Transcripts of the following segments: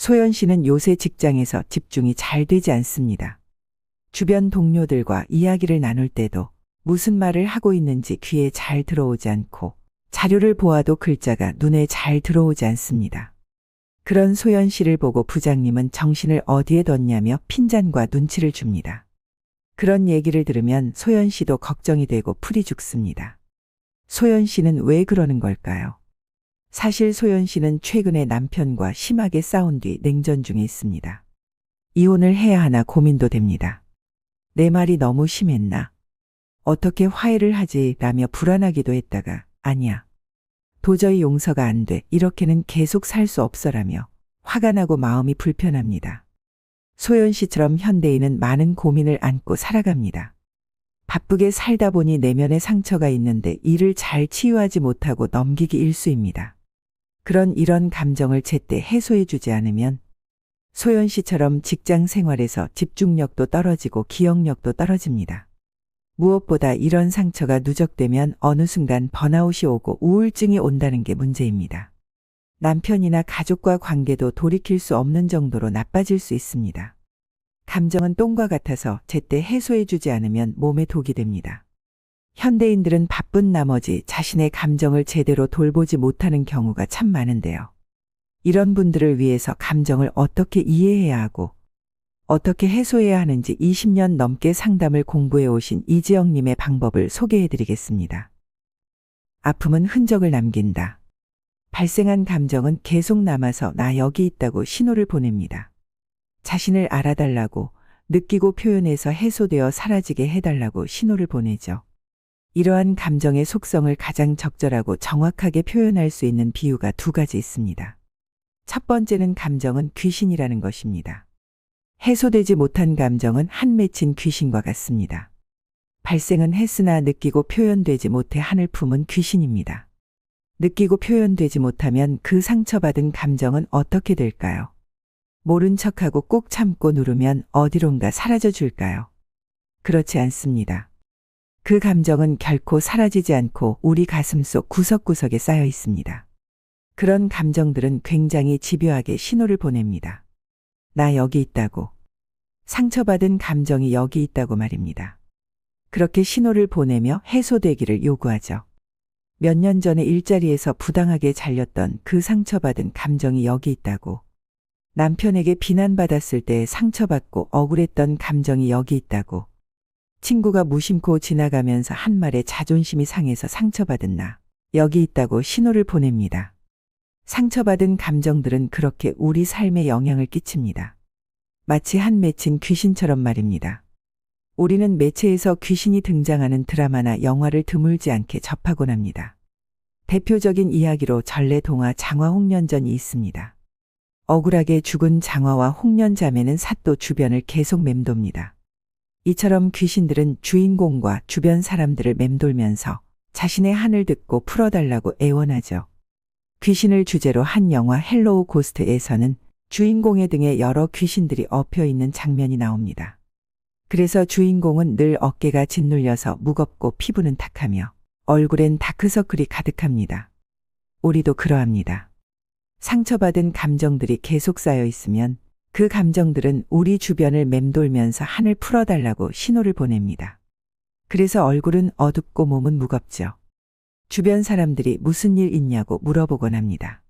소연 씨는 요새 직장에서 집중이 잘 되지 않습니다. 주변 동료들과 이야기를 나눌 때도 무슨 말을 하고 있는지 귀에 잘 들어오지 않고 자료를 보아도 글자가 눈에 잘 들어오지 않습니다. 그런 소연 씨를 보고 부장님은 정신을 어디에 뒀냐며 핀잔과 눈치를 줍니다. 그런 얘기를 들으면 소연 씨도 걱정이 되고 풀이 죽습니다. 소연 씨는 왜 그러는 걸까요? 사실 소연 씨는 최근에 남편과 심하게 싸운 뒤 냉전 중에 있습니다. 이혼을 해야 하나 고민도 됩니다. 내 말이 너무 심했나? 어떻게 화해를 하지? 라며 불안하기도 했다가 아니야. 도저히 용서가 안 돼. 이렇게는 계속 살 수 없어라며 화가 나고 마음이 불편합니다. 소연 씨처럼 현대인은 많은 고민을 안고 살아갑니다. 바쁘게 살다 보니 내면에 상처가 있는데 이를 잘 치유하지 못하고 넘기기 일쑤입니다. 이런 감정을 제때 해소해 주지 않으면 소연 씨처럼 직장 생활에서 집중력도 떨어지고 기억력도 떨어집니다. 무엇보다 이런 상처가 누적되면 어느 순간 번아웃이 오고 우울증이 온다는 게 문제입니다. 남편이나 가족과 관계도 돌이킬 수 없는 정도로 나빠질 수 있습니다. 감정은 똥과 같아서 제때 해소해 주지 않으면 몸에 독이 됩니다. 현대인들은 바쁜 나머지 자신의 감정을 제대로 돌보지 못하는 경우가 참 많은데요. 이런 분들을 위해서 감정을 어떻게 이해해야 하고 어떻게 해소해야 하는지 20년 넘게 상담을 공부해 오신 이지영님의 방법을 소개해 드리겠습니다. 아픔은 흔적을 남긴다. 발생한 감정은 계속 남아서 나 여기 있다고 신호를 보냅니다. 자신을 알아달라고, 느끼고 표현해서 해소되어 사라지게 해달라고 신호를 보내죠. 이러한 감정의 속성을 가장 적절하고 정확하게 표현할 수 있는 비유가 두 가지 있습니다. 첫 번째는 감정은 귀신이라는 것입니다. 해소되지 못한 감정은 한 맺힌 귀신과 같습니다. 발생은 했으나 느끼고 표현되지 못해 한을 품은 귀신입니다. 느끼고 표현되지 못하면 그 상처받은 감정은 어떻게 될까요? 모른 척하고 꾹 참고 누르면 어디론가 사라져 줄까요? 그렇지 않습니다. 그 감정은 결코 사라지지 않고 우리 가슴속 구석구석에 쌓여 있습니다. 그런 감정들은 굉장히 집요하게 신호를 보냅니다. 나 여기 있다고. 상처받은 감정이 여기 있다고 말입니다. 그렇게 신호를 보내며 해소되기를 요구하죠. 몇 년 전에 일자리에서 부당하게 잘렸던 그 상처받은 감정이 여기 있다고. 남편에게 비난받았을 때 상처받고 억울했던 감정이 여기 있다고. 친구가 무심코 지나가면서 한 말에 자존심이 상해서 상처받은 나 여기 있다고 신호를 보냅니다. 상처받은 감정들은 그렇게 우리 삶에 영향을 끼칩니다. 마치 한 맺힌 귀신처럼 말입니다. 우리는 매체에서 귀신이 등장하는 드라마나 영화를 드물지 않게 접하곤 합니다. 대표적인 이야기로 전래동화 장화홍련전이 있습니다. 억울하게 죽은 장화와 홍련 자매는 사또 주변을 계속 맴돕니다. 이처럼 귀신들은 주인공과 주변 사람들을 맴돌면서 자신의 한을 듣고 풀어달라고 애원하죠. 귀신을 주제로 한 영화 헬로우 고스트에서는 주인공의 등에 여러 귀신들이 엎여 있는 장면이 나옵니다. 그래서 주인공은 늘 어깨가 짓눌려서 무겁고 피부는 탁하며 얼굴엔 다크서클이 가득합니다. 우리도 그러합니다. 상처받은 감정들이 계속 쌓여 있으면 그 감정들은 우리 주변을 맴돌면서 한을 풀어달라고 신호를 보냅니다. 그래서 얼굴은 어둡고 몸은 무겁죠. 주변 사람들이 무슨 일 있냐고 물어보곤 합니다.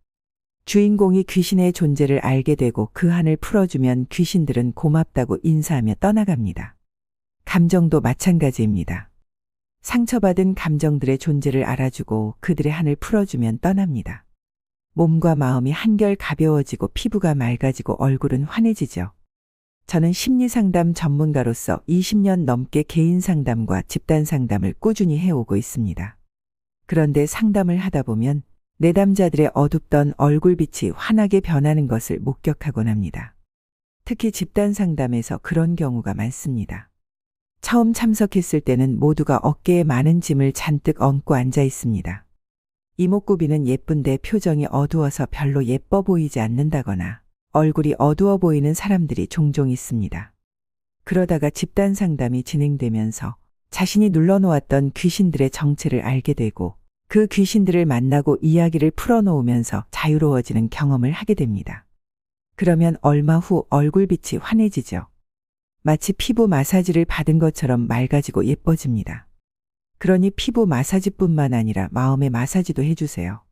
주인공이 귀신의 존재를 알게 되고 그 한을 풀어주면 귀신들은 고맙다고 인사하며 떠나갑니다. 감정도 마찬가지입니다. 상처받은 감정들의 존재를 알아주고 그들의 한을 풀어주면 떠납니다. 몸과 마음이 한결 가벼워지고 피부가 맑아지고 얼굴은 환해지죠. 저는 심리상담 전문가로서 20년 넘게 개인 상담과 집단 상담을 꾸준히 해오고 있습니다. 그런데 상담을 하다 보면 내담자들의 어둡던 얼굴빛이 환하게 변하는 것을 목격하곤 합니다. 특히 집단 상담에서 그런 경우가 많습니다. 처음 참석했을 때는 모두가 어깨에 많은 짐을 잔뜩 얹고 앉아 있습니다. 이목구비는 예쁜데 표정이 어두워서 별로 예뻐 보이지 않는다거나 얼굴이 어두워 보이는 사람들이 종종 있습니다. 그러다가 집단 상담이 진행되면서 자신이 눌러놓았던 귀신들의 정체를 알게 되고 그 귀신들을 만나고 이야기를 풀어놓으면서 자유로워지는 경험을 하게 됩니다. 그러면 얼마 후 얼굴빛이 환해지죠. 마치 피부 마사지를 받은 것처럼 맑아지고 예뻐집니다. 그러니 피부 마사지뿐만 아니라 마음의 마사지도 해주세요.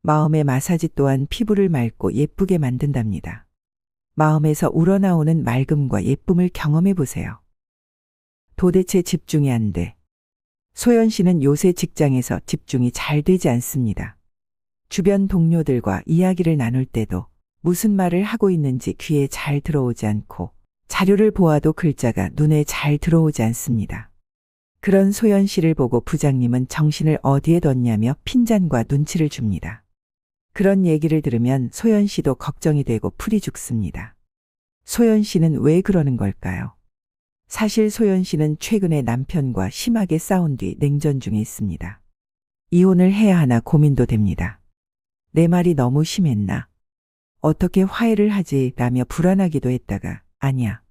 마음의 마사지 또한 피부를 맑고 예쁘게 만든답니다. 마음에서 우러나오는 맑음과 예쁨을 경험해 보세요. 도대체 집중이 안 돼. 소연 씨는 요새 직장에서 집중이 잘 되지 않습니다. 주변 동료들과 이야기를 나눌 때도 무슨 말을 하고 있는지 귀에 잘 들어오지 않고 자료를 보아도 글자가 눈에 잘 들어오지 않습니다. 그런 소연 씨를 보고 부장님은 정신을 어디에 뒀냐며 핀잔과 눈치를 줍니다. 그런 얘기를 들으면 소연 씨도 걱정이 되고 풀이 죽습니다. 소연 씨는 왜 그러는 걸까요? 사실 소연 씨는 최근에 남편과 심하게 싸운 뒤 냉전 중에 있습니다. 이혼을 해야 하나 고민도 됩니다. 내 말이 너무 심했나? 어떻게 화해를 하지? 라며 불안하기도 했다가 아니야.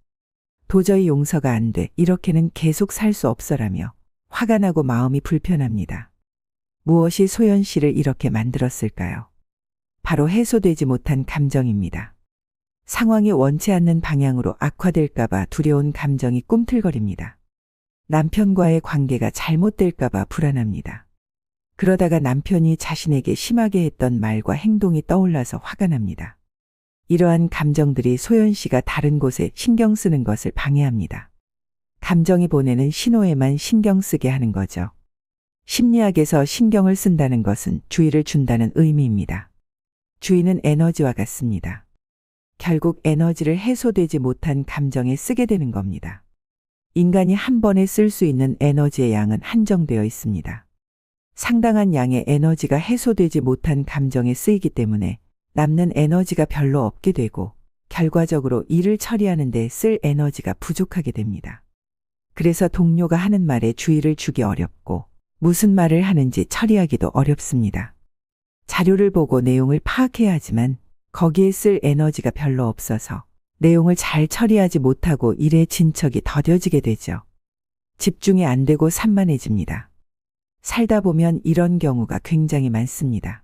도저히 용서가 안 돼. 이렇게는 계속 살 수 없어라며 화가 나고 마음이 불편합니다. 무엇이 소연 씨를 이렇게 만들었을까요? 바로 해소되지 못한 감정입니다. 상황이 원치 않는 방향으로 악화될까봐 두려운 감정이 꿈틀거립니다. 남편과의 관계가 잘못될까봐 불안합니다. 그러다가 남편이 자신에게 심하게 했던 말과 행동이 떠올라서 화가 납니다. 이러한 감정들이 소연 씨가 다른 곳에 신경 쓰는 것을 방해합니다. 감정이 보내는 신호에만 신경 쓰게 하는 거죠. 심리학에서 신경을 쓴다는 것은 주의를 준다는 의미입니다. 주의는 에너지와 같습니다. 결국 에너지를 해소되지 못한 감정에 쓰게 되는 겁니다. 인간이 한 번에 쓸 수 있는 에너지의 양은 한정되어 있습니다. 상당한 양의 에너지가 해소되지 못한 감정에 쓰이기 때문에 남는 에너지가 별로 없게 되고 결과적으로 일을 처리하는 데 쓸 에너지가 부족하게 됩니다. 그래서 동료가 하는 말에 주의를 주기 어렵고 무슨 말을 하는지 처리하기도 어렵습니다. 자료를 보고 내용을 파악해야 하지만 거기에 쓸 에너지가 별로 없어서 내용을 잘 처리하지 못하고 일의 진척이 더뎌지게 되죠. 집중이 안 되고 산만해집니다. 살다 보면 이런 경우가 굉장히 많습니다.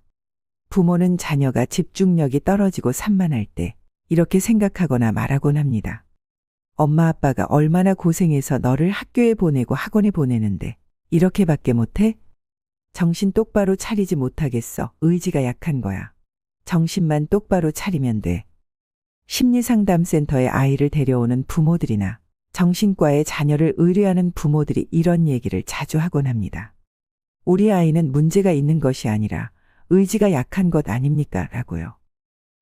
부모는 자녀가 집중력이 떨어지고 산만할 때 이렇게 생각하거나 말하곤 합니다. 엄마 아빠가 얼마나 고생해서 너를 학교에 보내고 학원에 보내는데 이렇게밖에 못해? 정신 똑바로 차리지 못하겠어. 의지가 약한 거야. 정신만 똑바로 차리면 돼. 심리상담센터에 아이를 데려오는 부모들이나 정신과에 자녀를 의뢰하는 부모들이 이런 얘기를 자주 하곤 합니다. 우리 아이는 문제가 있는 것이 아니라 의지가 약한 것 아닙니까? 라고요.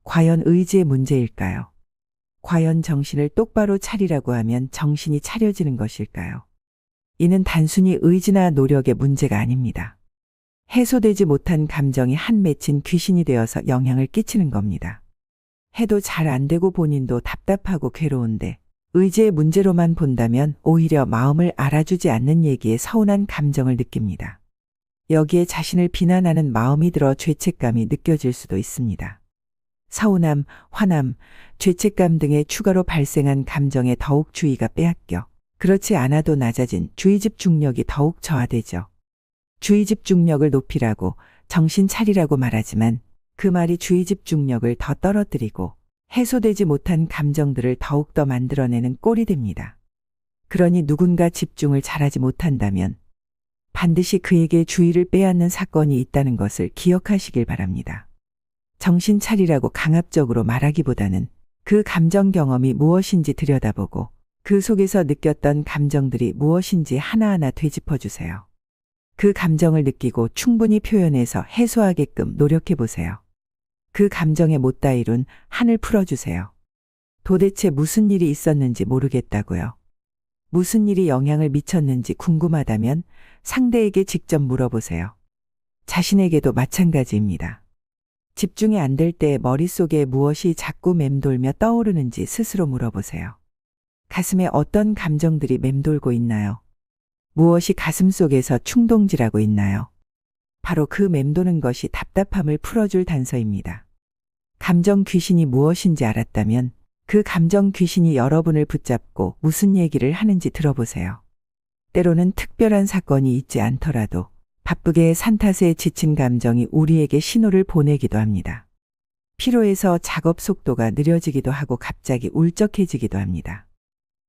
과연 의지의 문제일까요? 과연 정신을 똑바로 차리라고 하면 정신이 차려지는 것일까요? 이는 단순히 의지나 노력의 문제가 아닙니다. 해소되지 못한 감정이 한 맺힌 귀신이 되어서 영향을 끼치는 겁니다. 해도 잘 안 되고 본인도 답답하고 괴로운데 의지의 문제로만 본다면 오히려 마음을 알아주지 않는 얘기에 서운한 감정을 느낍니다. 여기에 자신을 비난하는 마음이 들어 죄책감이 느껴질 수도 있습니다. 서운함, 화남, 죄책감 등의 추가로 발생한 감정에 더욱 주의가 빼앗겨 그렇지 않아도 낮아진 주의 집중력이 더욱 저하되죠. 주의 집중력을 높이라고 정신 차리라고 말하지만 그 말이 주의 집중력을 더 떨어뜨리고 해소되지 못한 감정들을 더욱더 만들어내는 꼴이 됩니다. 그러니 누군가 집중을 잘하지 못한다면 반드시 그에게 주의를 빼앗는 사건이 있다는 것을 기억하시길 바랍니다. 정신 차리라고 강압적으로 말하기보다는 그 감정 경험이 무엇인지 들여다보고 그 속에서 느꼈던 감정들이 무엇인지 하나하나 되짚어 주세요. 그 감정을 느끼고 충분히 표현해서 해소하게끔 노력해 보세요. 그 감정에 못다 이룬 한을 풀어주세요. 도대체 무슨 일이 있었는지 모르겠다고요. 무슨 일이 영향을 미쳤는지 궁금하다면 상대에게 직접 물어보세요. 자신에게도 마찬가지입니다. 집중이 안 될 때 머릿속에 무엇이 자꾸 맴돌며 떠오르는지 스스로 물어보세요. 가슴에 어떤 감정들이 맴돌고 있나요? 무엇이 가슴속에서 충동질하고 있나요? 바로 그 맴도는 것이 답답함을 풀어줄 단서입니다. 감정 귀신이 무엇인지 알았다면 그 감정 귀신이 여러분을 붙잡고 무슨 얘기를 하는지 들어보세요. 때로는 특별한 사건이 있지 않더라도 바쁘게 산 탓에 지친 감정이 우리에게 신호를 보내기도 합니다. 피로해서 작업 속도가 느려지기도 하고 갑자기 울적해지기도 합니다.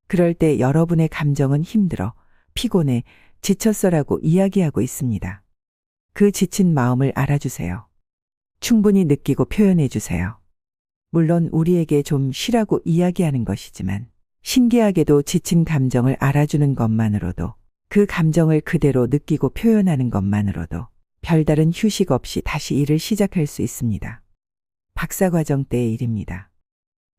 그럴 때 여러분의 감정은 힘들어, 피곤해, 지쳤어라고 이야기하고 있습니다. 그 지친 마음을 알아주세요. 충분히 느끼고 표현해 주세요. 물론 우리에게 좀 쉬라고 이야기하는 것이지만 신기하게도 지친 감정을 알아주는 것만으로도, 그 감정을 그대로 느끼고 표현하는 것만으로도 별다른 휴식 없이 다시 일을 시작할 수 있습니다. 박사과정 때의 일입니다.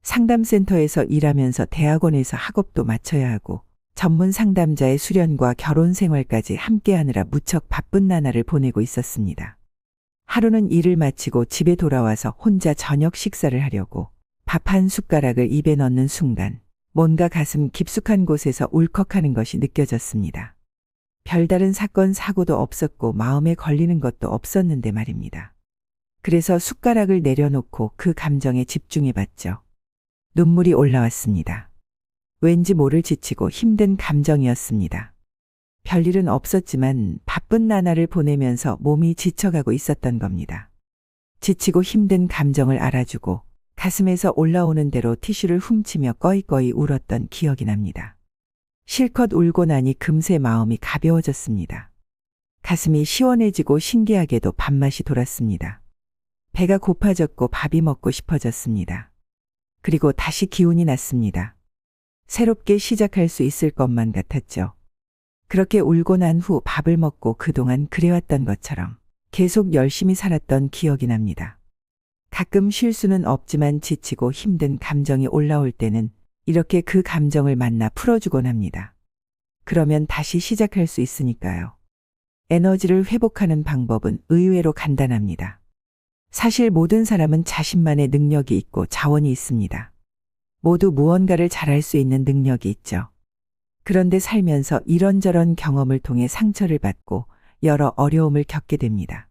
상담센터에서 일하면서 대학원에서 학업도 마쳐야 하고 전문 상담자의 수련과 결혼 생활까지 함께하느라 무척 바쁜 나날을 보내고 있었습니다. 하루는 일을 마치고 집에 돌아와서 혼자 저녁 식사를 하려고 밥 한 숟가락을 입에 넣는 순간 뭔가 가슴 깊숙한 곳에서 울컥하는 것이 느껴졌습니다. 별다른 사건 사고도 없었고 마음에 걸리는 것도 없었는데 말입니다. 그래서 숟가락을 내려놓고 그 감정에 집중해 봤죠. 눈물이 올라왔습니다. 왠지 모를 지치고 힘든 감정이었습니다. 별일은 없었지만 바쁜 나날을 보내면서 몸이 지쳐가고 있었던 겁니다. 지치고 힘든 감정을 알아주고 가슴에서 올라오는 대로 티슈를 훔치며 꺼이꺼이 울었던 기억이 납니다. 실컷 울고 나니 금세 마음이 가벼워졌습니다. 가슴이 시원해지고 신기하게도 밥맛이 돌았습니다. 배가 고파졌고 밥이 먹고 싶어졌습니다. 그리고 다시 기운이 났습니다. 새롭게 시작할 수 있을 것만 같았죠. 그렇게 울고 난 후 밥을 먹고 그동안 그래왔던 것처럼 계속 열심히 살았던 기억이 납니다. 가끔 쉴 수는 없지만 지치고 힘든 감정이 올라올 때는 이렇게 그 감정을 만나 풀어주곤 합니다. 그러면 다시 시작할 수 있으니까요. 에너지를 회복하는 방법은 의외로 간단합니다. 사실 모든 사람은 자신만의 능력이 있고 자원이 있습니다. 모두 무언가를 잘할 수 있는 능력이 있죠. 그런데 살면서 이런저런 경험을 통해 상처를 받고 여러 어려움을 겪게 됩니다.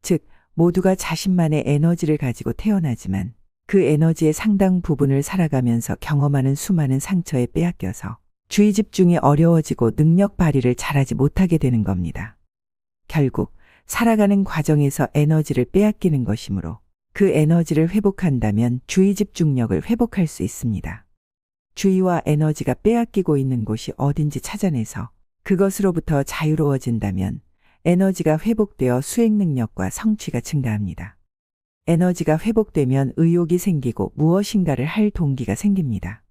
즉, 모두가 자신만의 에너지를 가지고 태어나지만 그 에너지의 상당 부분을 살아가면서 경험하는 수많은 상처에 빼앗겨서 주의 집중이 어려워지고 능력 발휘를 잘하지 못하게 되는 겁니다. 결국 살아가는 과정에서 에너지를 빼앗기는 것이므로 그 에너지를 회복한다면 주의 집중력을 회복할 수 있습니다. 주의와 에너지가 빼앗기고 있는 곳이 어딘지 찾아내서 그것으로부터 자유로워진다면 에너지가 회복되어 수행 능력과 성취가 증가합니다. 에너지가 회복되면 의욕이 생기고 무엇인가를 할 동기가 생깁니다.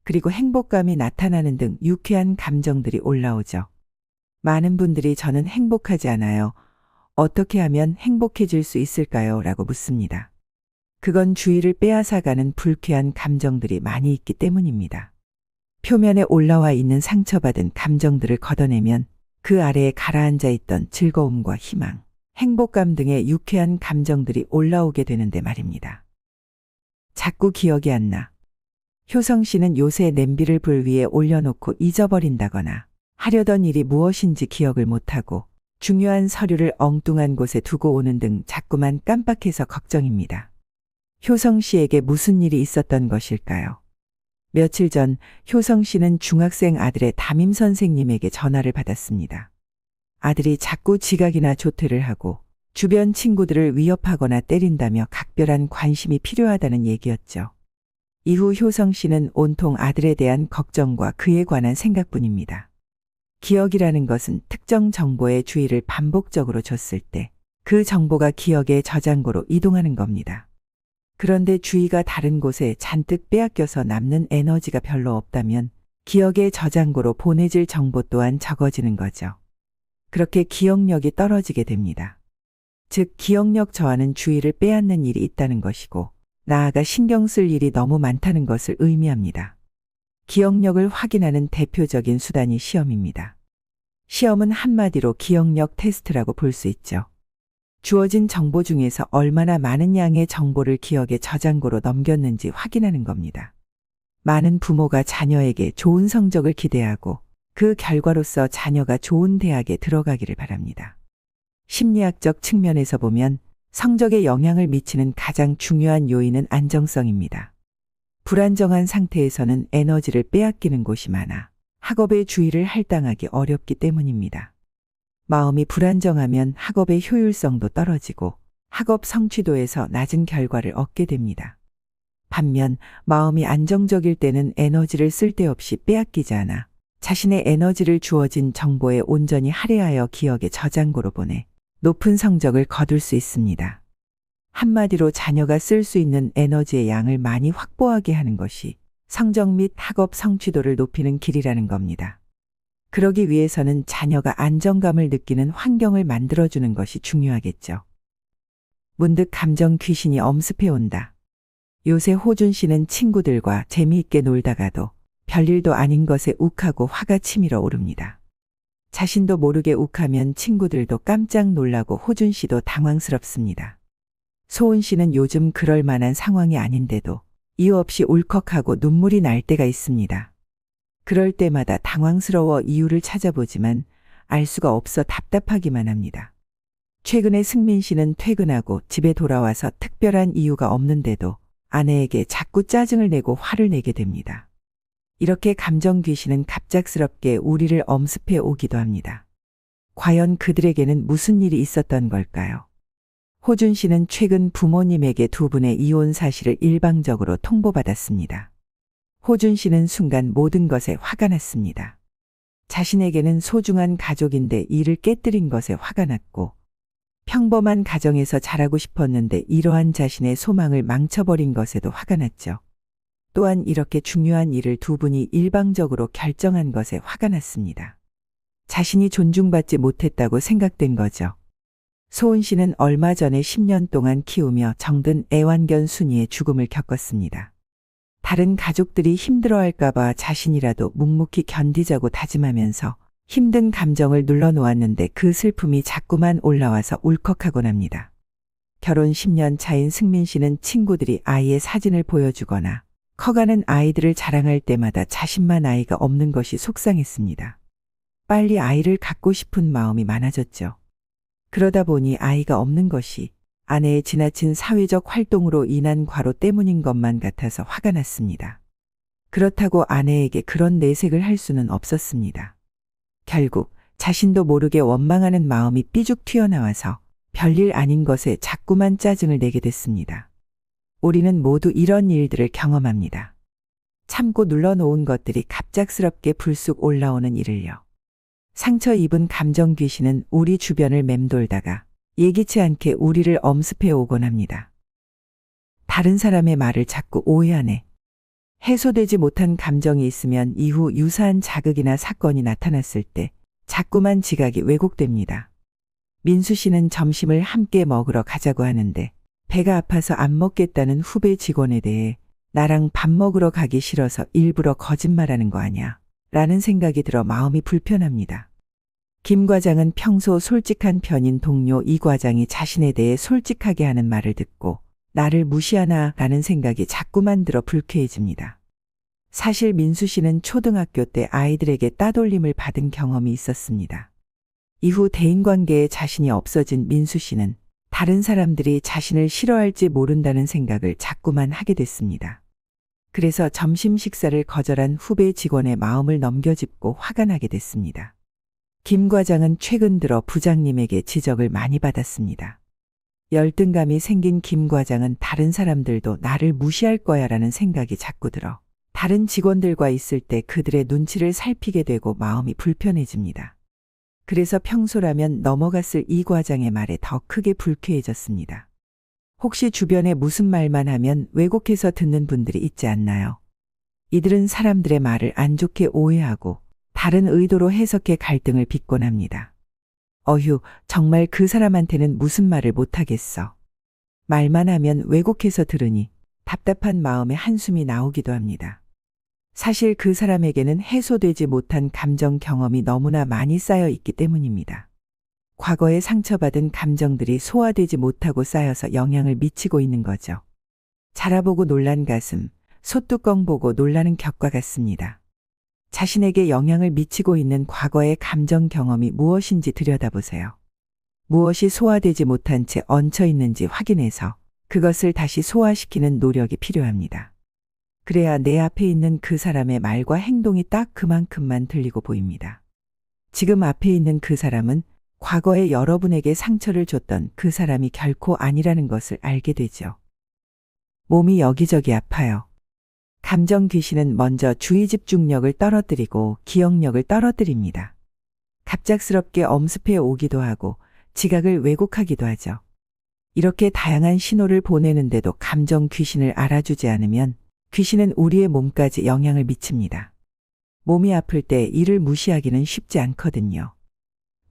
그리고 행복감이 나타나는 등 유쾌한 감정들이 올라오죠. 많은 분들이 저는 행복하지 않아요. 어떻게 하면 행복해질 수 있을까요? 라고 묻습니다. 그건 주의를 빼앗아가는 불쾌한 감정들이 많이 있기 때문입니다. 표면에 올라와 있는 상처받은 감정들을 걷어내면 그 아래에 가라앉아 있던 즐거움과 희망, 행복감 등의 유쾌한 감정들이 올라오게 되는데 말입니다. 자꾸 기억이 안 나. 효성 씨는 요새 냄비를 불 위에 올려놓고 잊어버린다거나 하려던 일이 무엇인지 기억을 못하고 중요한 서류를 엉뚱한 곳에 두고 오는 등 자꾸만 깜빡해서 걱정입니다. 효성 씨에게 무슨 일이 있었던 것일까요? 며칠 전 효성 씨는 중학생 아들의 담임 선생님에게 전화를 받았습니다. 아들이 자꾸 지각이나 조퇴를 하고 주변 친구들을 위협하거나 때린다며 각별한 관심이 필요하다는 얘기였죠. 이후 효성 씨는 온통 아들에 대한 걱정과 그에 관한 생각뿐입니다. 기억이라는 것은 특정 정보의 주의를 반복적으로 줬을 때 그 정보가 기억의 저장고로 이동하는 겁니다. 그런데 주의가 다른 곳에 잔뜩 빼앗겨서 남는 에너지가 별로 없다면 기억의 저장고로 보내질 정보 또한 적어지는 거죠. 그렇게 기억력이 떨어지게 됩니다. 즉, 기억력 저하는 주의를 빼앗는 일이 있다는 것이고 나아가 신경 쓸 일이 너무 많다는 것을 의미합니다. 기억력을 확인하는 대표적인 수단이 시험입니다. 시험은 한마디로 기억력 테스트라고 볼 수 있죠. 주어진 정보 중에서 얼마나 많은 양의 정보를 기억의 저장고로 넘겼는지 확인하는 겁니다. 많은 부모가 자녀에게 좋은 성적을 기대하고 그 결과로서 자녀가 좋은 대학에 들어가기를 바랍니다. 심리학적 측면에서 보면 성적에 영향을 미치는 가장 중요한 요인은 안정성입니다. 불안정한 상태에서는 에너지를 빼앗기는 곳이 많아 학업에 주의를 할당하기 어렵기 때문입니다. 마음이 불안정하면 학업의 효율성도 떨어지고 학업 성취도에서 낮은 결과를 얻게 됩니다. 반면 마음이 안정적일 때는 에너지를 쓸데없이 빼앗기지 않아 자신의 에너지를 주어진 정보에 온전히 할애하여 기억의 저장고로 보내 높은 성적을 거둘 수 있습니다. 한마디로 자녀가 쓸 수 있는 에너지의 양을 많이 확보하게 하는 것이 성적 및 학업 성취도를 높이는 길이라는 겁니다. 그러기 위해서는 자녀가 안정감을 느끼는 환경을 만들어주는 것이 중요하겠죠. 문득 감정 귀신이 엄습해 온다. 요새 호준 씨는 친구들과 재미있게 놀다가도 별일도 아닌 것에 욱하고 화가 치밀어 오릅니다. 자신도 모르게 욱하면 친구들도 깜짝 놀라고 호준 씨도 당황스럽습니다. 소은 씨는 요즘 그럴 만한 상황이 아닌데도 이유 없이 울컥하고 눈물이 날 때가 있습니다. 그럴 때마다 당황스러워 이유를 찾아보지만 알 수가 없어 답답하기만 합니다. 최근에 승민 씨는 퇴근하고 집에 돌아와서 특별한 이유가 없는데도 아내에게 자꾸 짜증을 내고 화를 내게 됩니다. 이렇게 감정 귀신은 갑작스럽게 우리를 엄습해 오기도 합니다. 과연 그들에게는 무슨 일이 있었던 걸까요? 호준 씨는 최근 부모님에게 두 분의 이혼 사실을 일방적으로 통보받았습니다. 호준 씨는 순간 모든 것에 화가 났습니다. 자신에게는 소중한 가족인데 이를 깨뜨린 것에 화가 났고, 평범한 가정에서 자라고 싶었는데 이러한 자신의 소망을 망쳐버린 것에도 화가 났죠. 또한 이렇게 중요한 일을 두 분이 일방적으로 결정한 것에 화가 났습니다. 자신이 존중받지 못했다고 생각된 거죠. 소은 씨는 얼마 전에 10년 동안 키우며 정든 애완견 순이의 죽음을 겪었습니다. 다른 가족들이 힘들어할까봐 자신이라도 묵묵히 견디자고 다짐하면서 힘든 감정을 눌러놓았는데 그 슬픔이 자꾸만 올라와서 울컥하곤 합니다. 결혼 10년 차인 승민 씨는 친구들이 아이의 사진을 보여주거나 커가는 아이들을 자랑할 때마다 자신만 아이가 없는 것이 속상했습니다. 빨리 아이를 갖고 싶은 마음이 많아졌죠. 그러다 보니 아이가 없는 것이 아내의 지나친 사회적 활동으로 인한 과로 때문인 것만 같아서 화가 났습니다. 그렇다고 아내에게 그런 내색을 할 수는 없었습니다. 결국 자신도 모르게 원망하는 마음이 삐죽 튀어나와서 별일 아닌 것에 자꾸만 짜증을 내게 됐습니다. 우리는 모두 이런 일들을 경험합니다. 참고 눌러놓은 것들이 갑작스럽게 불쑥 올라오는 일을요. 상처 입은 감정 귀신은 우리 주변을 맴돌다가 예기치 않게 우리를 엄습해 오곤 합니다. 다른 사람의 말을 자꾸 오해하네. 해소되지 못한 감정이 있으면 이후 유사한 자극이나 사건이 나타났을 때 자꾸만 지각이 왜곡됩니다. 민수 씨는 점심을 함께 먹으러 가자고 하는데 배가 아파서 안 먹겠다는 후배 직원에 대해 나랑 밥 먹으러 가기 싫어서 일부러 거짓말하는 거 아냐? 라는 생각이 들어 마음이 불편합니다. 김 과장은 평소 솔직한 편인 동료 이 과장이 자신에 대해 솔직하게 하는 말을 듣고 나를 무시하나 라는 생각이 자꾸만 들어 불쾌해집니다. 사실 민수 씨는 초등학교 때 아이들에게 따돌림을 받은 경험이 있었습니다. 이후 대인관계에 자신이 없어진 민수 씨는 다른 사람들이 자신을 싫어할지 모른다는 생각을 자꾸만 하게 됐습니다. 그래서 점심 식사를 거절한 후배 직원의 마음을 넘겨짚고 화가 나게 됐습니다. 김 과장은 최근 들어 부장님에게 지적을 많이 받았습니다. 열등감이 생긴 김 과장은 다른 사람들도 나를 무시할 거야 라는 생각이 자꾸 들어 다른 직원들과 있을 때 그들의 눈치를 살피게 되고 마음이 불편해집니다. 그래서 평소라면 넘어갔을 이 과장의 말에 더 크게 불쾌해졌습니다. 혹시 주변에 무슨 말만 하면 왜곡해서 듣는 분들이 있지 않나요? 이들은 사람들의 말을 안 좋게 오해하고 다른 의도로 해석해 갈등을 빚곤 합니다. 어휴, 정말 그 사람한테는 무슨 말을 못하겠어. 말만 하면 왜곡해서 들으니 답답한 마음에 한숨이 나오기도 합니다. 사실 그 사람에게는 해소되지 못한 감정 경험이 너무나 많이 쌓여 있기 때문입니다. 과거에 상처받은 감정들이 소화되지 못하고 쌓여서 영향을 미치고 있는 거죠. 자라보고 놀란 가슴, 소뚜껑 보고 놀라는 격과 같습니다. 자신에게 영향을 미치고 있는 과거의 감정 경험이 무엇인지 들여다보세요. 무엇이 소화되지 못한 채 얹혀 있는지 확인해서 그것을 다시 소화시키는 노력이 필요합니다. 그래야 내 앞에 있는 그 사람의 말과 행동이 딱 그만큼만 들리고 보입니다. 지금 앞에 있는 그 사람은 과거에 여러분에게 상처를 줬던 그 사람이 결코 아니라는 것을 알게 되죠. 몸이 여기저기 아파요. 감정 귀신은 먼저 주의 집중력을 떨어뜨리고 기억력을 떨어뜨립니다. 갑작스럽게 엄습해 오기도 하고 지각을 왜곡하기도 하죠. 이렇게 다양한 신호를 보내는데도 감정 귀신을 알아주지 않으면 귀신은 우리의 몸까지 영향을 미칩니다. 몸이 아플 때 이를 무시하기는 쉽지 않거든요.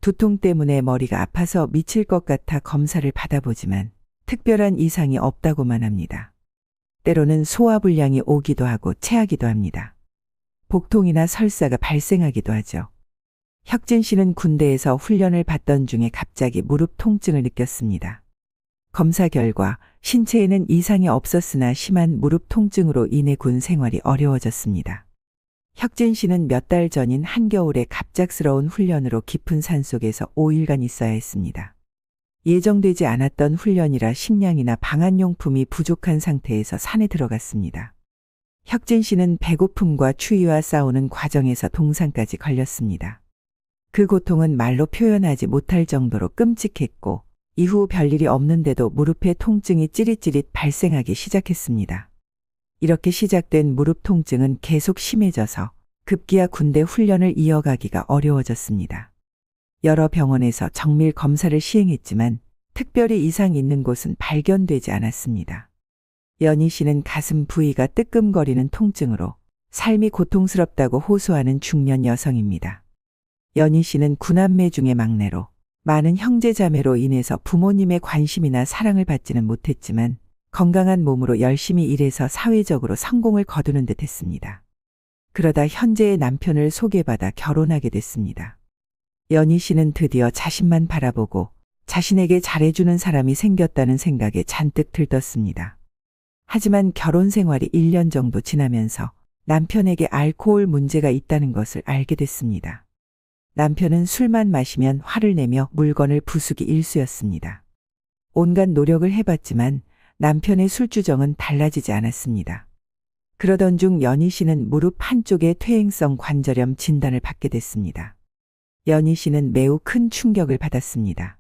두통 때문에 머리가 아파서 미칠 것 같아 검사를 받아보지만 특별한 이상이 없다고만 합니다. 때로는 소화불량이 오기도 하고 체하기도 합니다. 복통이나 설사가 발생하기도 하죠. 혁진 씨는 군대에서 훈련을 받던 중에 갑자기 무릎 통증을 느꼈습니다. 검사 결과 신체에는 이상이 없었으나 심한 무릎 통증으로 인해 군 생활이 어려워졌습니다. 혁진 씨는 몇 달 전인 한겨울에 갑작스러운 훈련으로 깊은 산속에서 5일간 있어야 했습니다. 예정되지 않았던 훈련이라 식량이나 방한용품이 부족한 상태에서 산에 들어갔습니다. 혁진 씨는 배고픔과 추위와 싸우는 과정에서 동상까지 걸렸습니다. 그 고통은 말로 표현하지 못할 정도로 끔찍했고 이후 별일이 없는데도 무릎에 통증이 찌릿찌릿 발생하기 시작했습니다. 이렇게 시작된 무릎 통증은 계속 심해져서 급기야 군대 훈련을 이어가기가 어려워졌습니다. 여러 병원에서 정밀 검사를 시행했지만 특별히 이상 있는 곳은 발견되지 않았습니다. 연희 씨는 가슴 부위가 뜨끔거리는 통증으로 삶이 고통스럽다고 호소하는 중년 여성입니다. 연희 씨는 구남매 중에 막내로 많은 형제자매로 인해서 부모님의 관심이나 사랑을 받지는 못했지만 건강한 몸으로 열심히 일해서 사회적으로 성공을 거두는 듯 했습니다. 그러다 현재의 남편을 소개받아 결혼하게 됐습니다. 연희 씨는 드디어 자신만 바라보고 자신에게 잘해주는 사람이 생겼다는 생각에 잔뜩 들떴습니다. 하지만 결혼 생활이 1년 정도 지나면서 남편에게 알코올 문제가 있다는 것을 알게 됐습니다. 남편은 술만 마시면 화를 내며 물건을 부수기 일쑤였습니다. 온갖 노력을 해봤지만 남편의 술주정은 달라지지 않았습니다. 그러던 중 연희 씨는 무릎 한쪽에 퇴행성 관절염 진단을 받게 됐습니다. 연희 씨는 매우 큰 충격을 받았습니다.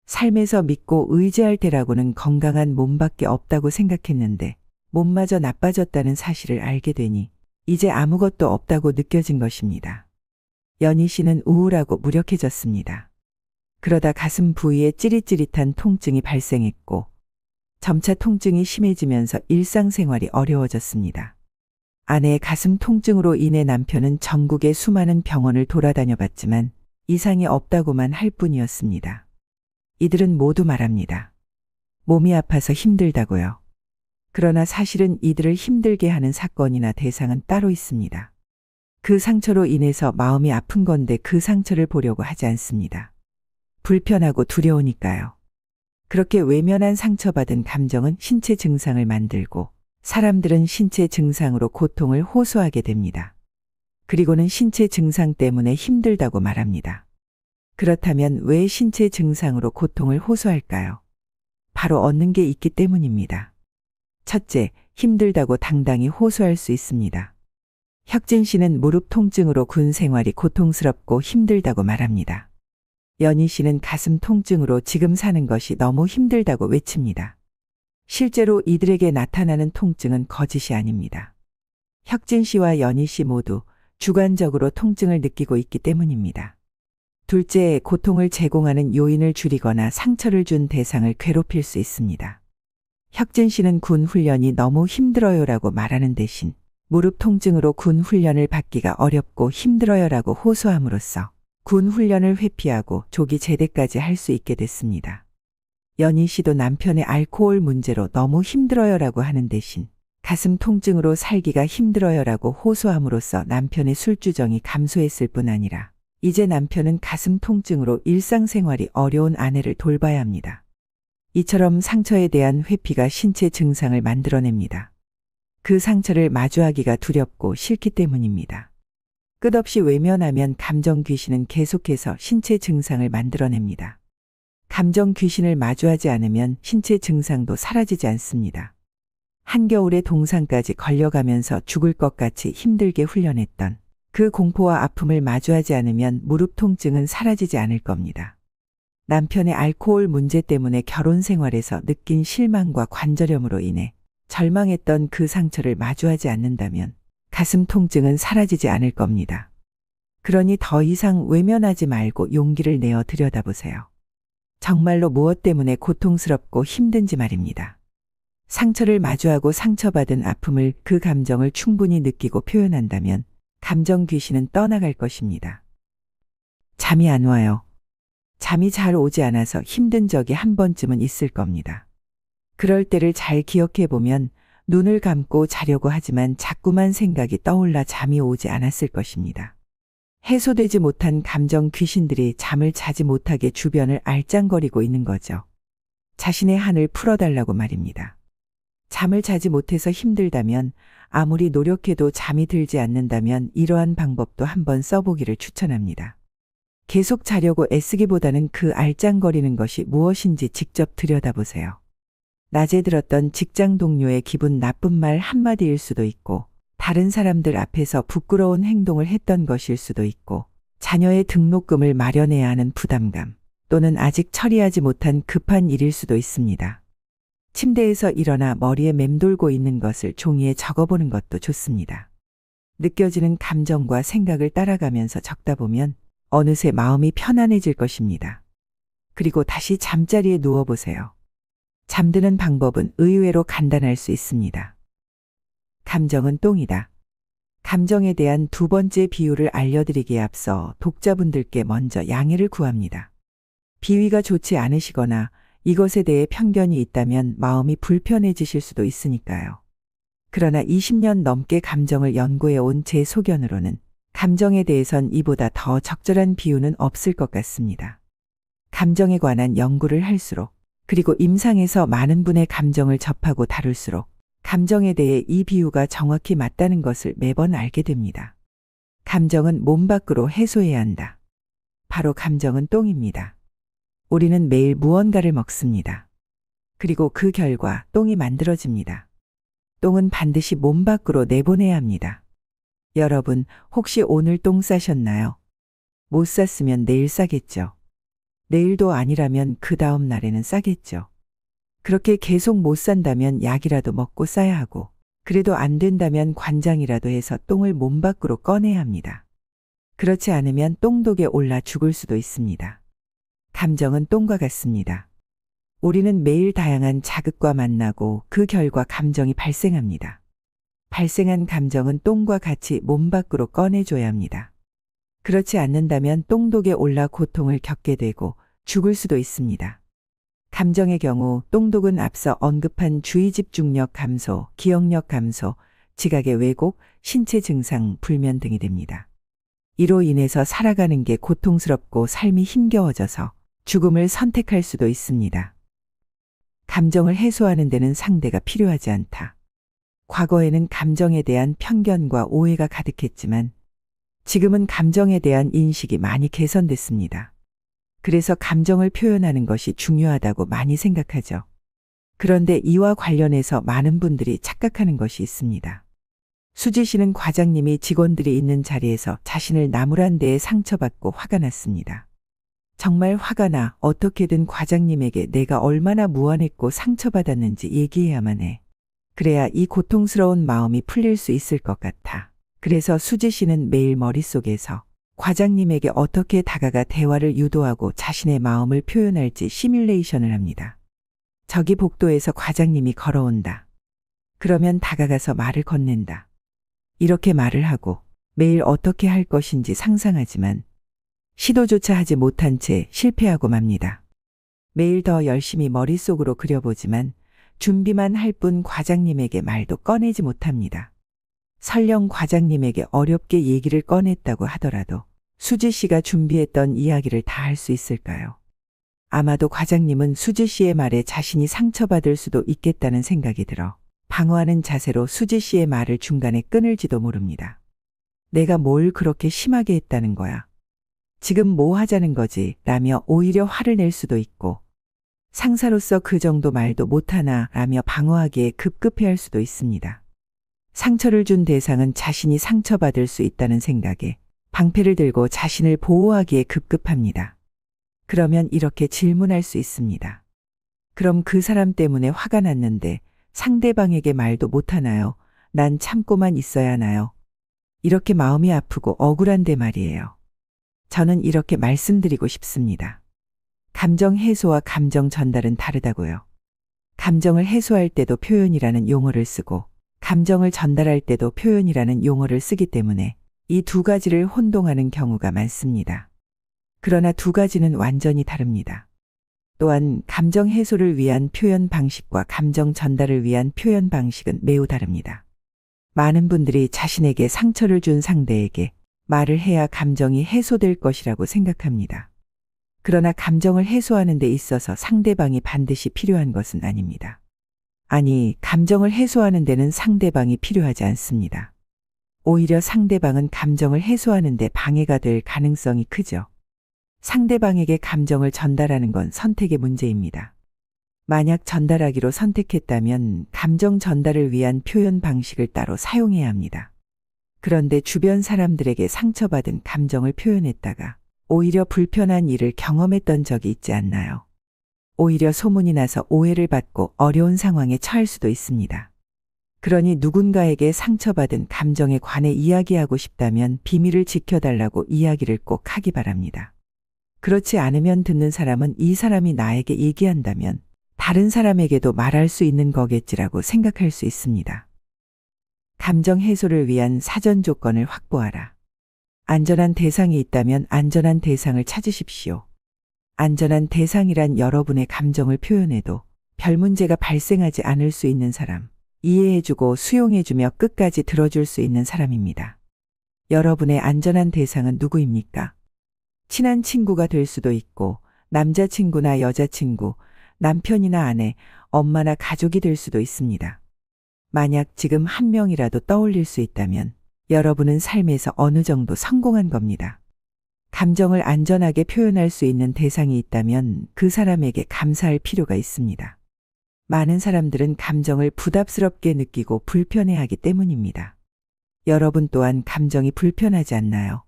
삶에서 믿고 의지할 때라고는 건강한 몸밖에 없다고 생각했는데 몸마저 나빠졌다는 사실을 알게 되니 이제 아무것도 없다고 느껴진 것입니다. 연희 씨는 우울하고 무력해졌습니다. 그러다 가슴 부위에 찌릿찌릿한 통증이 발생했고 점차 통증이 심해지면서 일상생활이 어려워졌습니다. 아내의 가슴 통증으로 인해 남편은 전국의 수많은 병원을 돌아다녀 봤지만 이상이 없다고만 할 뿐이었습니다. 이들은 모두 말합니다. 몸이 아파서 힘들다고요. 그러나 사실은 이들을 힘들게 하는 사건이나 대상은 따로 있습니다. 그 상처로 인해서 마음이 아픈 건데 그 상처를 보려고 하지 않습니다. 불편하고 두려우니까요. 그렇게 외면한 상처받은 감정은 신체 증상을 만들고 사람들은 신체 증상으로 고통을 호소하게 됩니다. 그리고는 신체 증상 때문에 힘들다고 말합니다. 그렇다면 왜 신체 증상으로 고통을 호소할까요? 바로 얻는 게 있기 때문입니다. 첫째, 힘들다고 당당히 호소할 수 있습니다. 혁진 씨는 무릎 통증으로 군 생활이 고통스럽고 힘들다고 말합니다. 연희 씨는 가슴 통증으로 지금 사는 것이 너무 힘들다고 외칩니다. 실제로 이들에게 나타나는 통증은 거짓이 아닙니다. 혁진 씨와 연희 씨 모두 주관적으로 통증을 느끼고 있기 때문입니다. 둘째, 고통을 제공하는 요인을 줄이거나 상처를 준 대상을 괴롭힐 수 있습니다. 혁진 씨는 군 훈련이 너무 힘들어요라고 말하는 대신 무릎 통증으로 군 훈련을 받기가 어렵고 힘들어요라고 호소함으로써 군 훈련을 회피하고 조기 제대까지 할 수 있게 됐습니다. 연희 씨도 남편의 알코올 문제로 너무 힘들어요라고 하는 대신 가슴 통증으로 살기가 힘들어요라고 호소함으로써 남편의 술주정이 감소했을 뿐 아니라 이제 남편은 가슴 통증으로 일상생활이 어려운 아내를 돌봐야 합니다. 이처럼 상처에 대한 회피가 신체 증상을 만들어냅니다. 그 상처를 마주하기가 두렵고 싫기 때문입니다. 끝없이 외면하면 감정 귀신은 계속해서 신체 증상을 만들어냅니다. 감정 귀신을 마주하지 않으면 신체 증상도 사라지지 않습니다. 한겨울에 동상까지 걸려가면서 죽을 것 같이 힘들게 훈련했던 그 공포와 아픔을 마주하지 않으면 무릎 통증은 사라지지 않을 겁니다. 남편의 알코올 문제 때문에 결혼 생활에서 느낀 실망과 관절염으로 인해 절망했던 그 상처를 마주하지 않는다면 가슴 통증은 사라지지 않을 겁니다. 그러니 더 이상 외면하지 말고 용기를 내어 들여다보세요. 정말로 무엇 때문에 고통스럽고 힘든지 말입니다. 상처를 마주하고 상처받은 아픔을, 그 감정을 충분히 느끼고 표현한다면 감정 귀신은 떠나갈 것입니다. 잠이 안 와요. 잠이 잘 오지 않아서 힘든 적이 한 번쯤은 있을 겁니다. 그럴 때를 잘 기억해 보면 눈을 감고 자려고 하지만 자꾸만 생각이 떠올라 잠이 오지 않았을 것입니다. 해소되지 못한 감정 귀신들이 잠을 자지 못하게 주변을 알짱거리고 있는 거죠. 자신의 한을 풀어달라고 말입니다. 잠을 자지 못해서 힘들다면, 아무리 노력해도 잠이 들지 않는다면 이러한 방법도 한번 써보기를 추천합니다. 계속 자려고 애쓰기보다는 그 알짱거리는 것이 무엇인지 직접 들여다보세요. 낮에 들었던 직장 동료의 기분 나쁜 말 한마디일 수도 있고, 다른 사람들 앞에서 부끄러운 행동을 했던 것일 수도 있고, 자녀의 등록금을 마련해야 하는 부담감, 또는 아직 처리하지 못한 급한 일일 수도 있습니다. 침대에서 일어나 머리에 맴돌고 있는 것을 종이에 적어보는 것도 좋습니다. 느껴지는 감정과 생각을 따라가면서 적다 보면 어느새 마음이 편안해질 것입니다. 그리고 다시 잠자리에 누워보세요. 잠드는 방법은 의외로 간단할 수 있습니다. 감정은 똥이다. 감정에 대한 두 번째 비유를 알려드리기에 앞서 독자분들께 먼저 양해를 구합니다. 비위가 좋지 않으시거나 이것에 대해 편견이 있다면 마음이 불편해지실 수도 있으니까요. 그러나 20년 넘게 감정을 연구해 온 제 소견으로는 감정에 대해선 이보다 더 적절한 비유는 없을 것 같습니다. 감정에 관한 연구를 할수록, 그리고 임상에서 많은 분의 감정을 접하고 다룰수록 감정에 대해 이 비유가 정확히 맞다는 것을 매번 알게 됩니다. 감정은 몸 밖으로 해소해야 한다. 바로 감정은 똥입니다. 우리는 매일 무언가를 먹습니다. 그리고 그 결과 똥이 만들어집니다. 똥은 반드시 몸 밖으로 내보내야 합니다. 여러분, 혹시 오늘 똥 싸셨나요? 못 쌌으면 내일 싸겠죠. 내일도 아니라면 그 다음 날에는 싸겠죠. 그렇게 계속 못 산다면 약이라도 먹고 싸야 하고, 그래도 안 된다면 관장이라도 해서 똥을 몸 밖으로 꺼내야 합니다. 그렇지 않으면 똥독에 올라 죽을 수도 있습니다. 감정은 똥과 같습니다. 우리는 매일 다양한 자극과 만나고 그 결과 감정이 발생합니다. 발생한 감정은 똥과 같이 몸 밖으로 꺼내줘야 합니다. 그렇지 않는다면 똥독에 올라 고통을 겪게 되고 죽을 수도 있습니다. 감정의 경우 똥독은 앞서 언급한 주의 집중력 감소, 기억력 감소, 지각의 왜곡, 신체 증상, 불면 등이 됩니다. 이로 인해서 살아가는 게 고통스럽고 삶이 힘겨워져서 죽음을 선택할 수도 있습니다. 감정을 해소하는 데는 상대가 필요하지 않다. 과거에는 감정에 대한 편견과 오해가 가득했지만 지금은 감정에 대한 인식이 많이 개선됐습니다. 그래서 감정을 표현하는 것이 중요하다고 많이 생각하죠. 그런데 이와 관련해서 많은 분들이 착각하는 것이 있습니다. 수지 씨는 과장님이 직원들이 있는 자리에서 자신을 나무란 데에 상처받고 화가 났습니다. 정말 화가 나 어떻게든 과장님에게 내가 얼마나 무안했고 상처받았는지 얘기해야만 해. 그래야 이 고통스러운 마음이 풀릴 수 있을 것 같아. 그래서 수지 씨는 매일 머릿속에서 과장님에게 어떻게 다가가 대화를 유도하고 자신의 마음을 표현할지 시뮬레이션을 합니다. 저기 복도에서 과장님이 걸어온다. 그러면 다가가서 말을 건넨다. 이렇게 말을 하고 매일 어떻게 할 것인지 상상하지만 시도조차 하지 못한 채 실패하고 맙니다. 매일 더 열심히 머릿속으로 그려보지만 준비만 할 뿐 과장님에게 말도 꺼내지 못합니다. 설령 과장님에게 어렵게 얘기를 꺼냈다고 하더라도 수지 씨가 준비했던 이야기를 다 할 수 있을까요? 아마도 과장님은 수지 씨의 말에 자신이 상처받을 수도 있겠다는 생각이 들어 방어하는 자세로 수지 씨의 말을 중간에 끊을지도 모릅니다. 내가 뭘 그렇게 심하게 했다는 거야? 지금 뭐 하자는 거지? 라며 오히려 화를 낼 수도 있고, 상사로서 그 정도 말도 못하나 라며 방어하기에 급급해할 수도 있습니다. 상처를 준 대상은 자신이 상처받을 수 있다는 생각에 방패를 들고 자신을 보호하기에 급급합니다. 그러면 이렇게 질문할 수 있습니다. 그럼 그 사람 때문에 화가 났는데 상대방에게 말도 못하나요? 난 참고만 있어야 하나요? 이렇게 마음이 아프고 억울한데 말이에요. 저는 이렇게 말씀드리고 싶습니다. 감정 해소와 감정 전달은 다르다고요. 감정을 해소할 때도 표현이라는 용어를 쓰고 감정을 전달할 때도 표현이라는 용어를 쓰기 때문에 이 두 가지를 혼동하는 경우가 많습니다. 그러나 두 가지는 완전히 다릅니다. 또한 감정 해소를 위한 표현 방식과 감정 전달을 위한 표현 방식은 매우 다릅니다. 많은 분들이 자신에게 상처를 준 상대에게 말을 해야 감정이 해소될 것이라고 생각합니다. 그러나 감정을 해소하는 데 있어서 상대방이 반드시 필요한 것은 아닙니다. 아니, 감정을 해소하는 데는 상대방이 필요하지 않습니다. 오히려 상대방은 감정을 해소하는 데 방해가 될 가능성이 크죠. 상대방에게 감정을 전달하는 건 선택의 문제입니다. 만약 전달하기로 선택했다면 감정 전달을 위한 표현 방식을 따로 사용해야 합니다. 그런데 주변 사람들에게 상처받은 감정을 표현했다가 오히려 불편한 일을 경험했던 적이 있지 않나요? 오히려 소문이 나서 오해를 받고 어려운 상황에 처할 수도 있습니다. 그러니 누군가에게 상처받은 감정에 관해 이야기하고 싶다면 비밀을 지켜달라고 이야기를 꼭 하기 바랍니다. 그렇지 않으면 듣는 사람은 이 사람이 나에게 얘기한다면 다른 사람에게도 말할 수 있는 거겠지라고 생각할 수 있습니다. 감정 해소를 위한 사전 조건을 확보하라. 안전한 대상이 있다면 안전한 대상을 찾으십시오. 안전한 대상이란 여러분의 감정을 표현해도 별 문제가 발생하지 않을 수 있는 사람, 이해해주고 수용해주며 끝까지 들어줄 수 있는 사람입니다. 여러분의 안전한 대상은 누구입니까? 친한 친구가 될 수도 있고 남자친구나 여자친구, 남편이나 아내, 엄마나 가족이 될 수도 있습니다. 만약 지금 한 명이라도 떠올릴 수 있다면 여러분은 삶에서 어느 정도 성공한 겁니다. 감정을 안전하게 표현할 수 있는 대상이 있다면 그 사람에게 감사할 필요가 있습니다. 많은 사람들은 감정을 부담스럽게 느끼고 불편해하기 때문입니다. 여러분 또한 감정이 불편하지 않나요?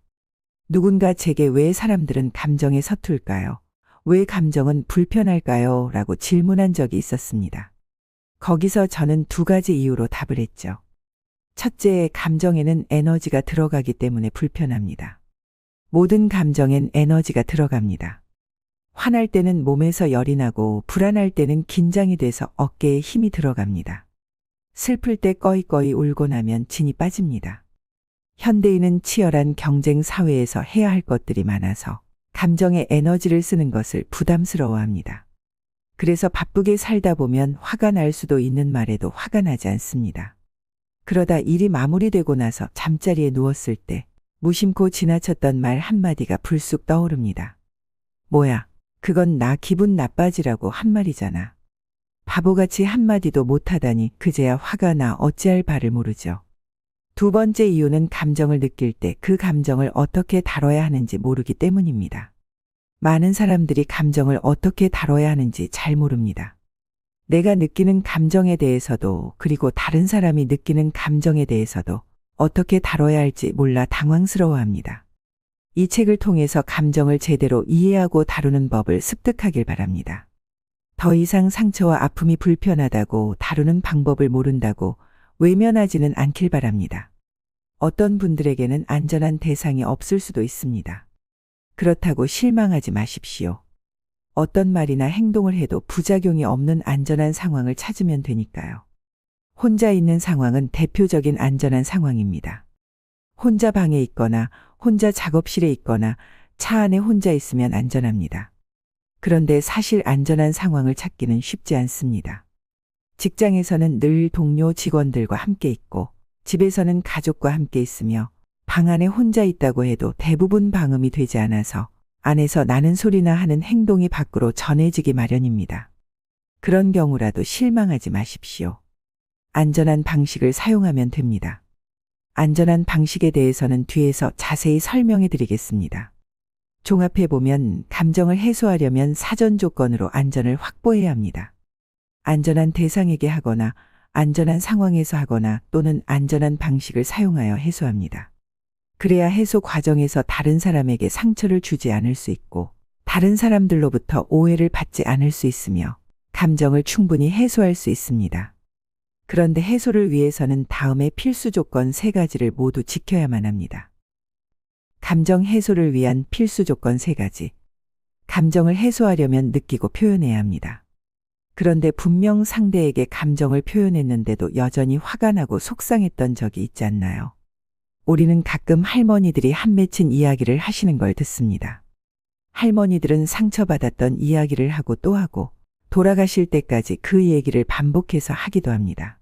누군가 제게 왜 사람들은 감정에 서툴까요? 왜 감정은 불편할까요? 라고 질문한 적이 있었습니다. 거기서 저는 두 가지 이유로 답을 했죠. 첫째, 감정에는 에너지가 들어가기 때문에 불편합니다. 모든 감정엔 에너지가 들어갑니다. 화날 때는 몸에서 열이 나고 불안할 때는 긴장이 돼서 어깨에 힘이 들어갑니다. 슬플 때 꺼이꺼이 울고 나면 진이 빠집니다. 현대인은 치열한 경쟁 사회에서 해야 할 것들이 많아서 감정에 에너지를 쓰는 것을 부담스러워합니다. 그래서 바쁘게 살다 보면 화가 날 수도 있는 말에도 화가 나지 않습니다. 그러다 일이 마무리되고 나서 잠자리에 누웠을 때 무심코 지나쳤던 말 한마디가 불쑥 떠오릅니다. 뭐야, 그건 나 기분 나빠지라고 한 말이잖아. 바보같이 한마디도 못하다니 그제야 화가 나 어찌할 바를 모르죠. 두 번째 이유는 감정을 느낄 때 그 감정을 어떻게 다뤄야 하는지 모르기 때문입니다. 많은 사람들이 감정을 어떻게 다뤄야 하는지 잘 모릅니다. 내가 느끼는 감정에 대해서도 그리고 다른 사람이 느끼는 감정에 대해서도 어떻게 다뤄야 할지 몰라 당황스러워합니다. 이 책을 통해서 감정을 제대로 이해하고 다루는 법을 습득하길 바랍니다. 더 이상 상처와 아픔이 불편하다고 다루는 방법을 모른다고 외면하지는 않길 바랍니다. 어떤 분들에게는 안전한 대상이 없을 수도 있습니다. 그렇다고 실망하지 마십시오. 어떤 말이나 행동을 해도 부작용이 없는 안전한 상황을 찾으면 되니까요. 혼자 있는 상황은 대표적인 안전한 상황입니다. 혼자 방에 있거나 혼자 작업실에 있거나 차 안에 혼자 있으면 안전합니다. 그런데 사실 안전한 상황을 찾기는 쉽지 않습니다. 직장에서는 늘 동료 직원들과 함께 있고 집에서는 가족과 함께 있으며 방 안에 혼자 있다고 해도 대부분 방음이 되지 않아서 안에서 나는 소리나 하는 행동이 밖으로 전해지기 마련입니다. 그런 경우라도 실망하지 마십시오. 안전한 방식을 사용하면 됩니다. 안전한 방식에 대해서는 뒤에서 자세히 설명해 드리겠습니다. 종합해 보면 감정을 해소하려면 사전 조건으로 안전을 확보해야 합니다. 안전한 대상에게 하거나 안전한 상황에서 하거나 또는 안전한 방식을 사용하여 해소합니다. 그래야 해소 과정에서 다른 사람에게 상처를 주지 않을 수 있고 다른 사람들로부터 오해를 받지 않을 수 있으며 감정을 충분히 해소할 수 있습니다. 그런데 해소를 위해서는 다음의 필수 조건 3가지를 모두 지켜야만 합니다. 감정 해소를 위한 필수 조건 3가지. 감정을 해소하려면 느끼고 표현해야 합니다. 그런데 분명 상대에게 감정을 표현했는데도 여전히 화가 나고 속상했던 적이 있지 않나요? 우리는 가끔 할머니들이 한 맺힌 이야기를 하시는 걸 듣습니다. 할머니들은 상처받았던 이야기를 하고 또 하고 돌아가실 때까지 그 얘기를 반복해서 하기도 합니다.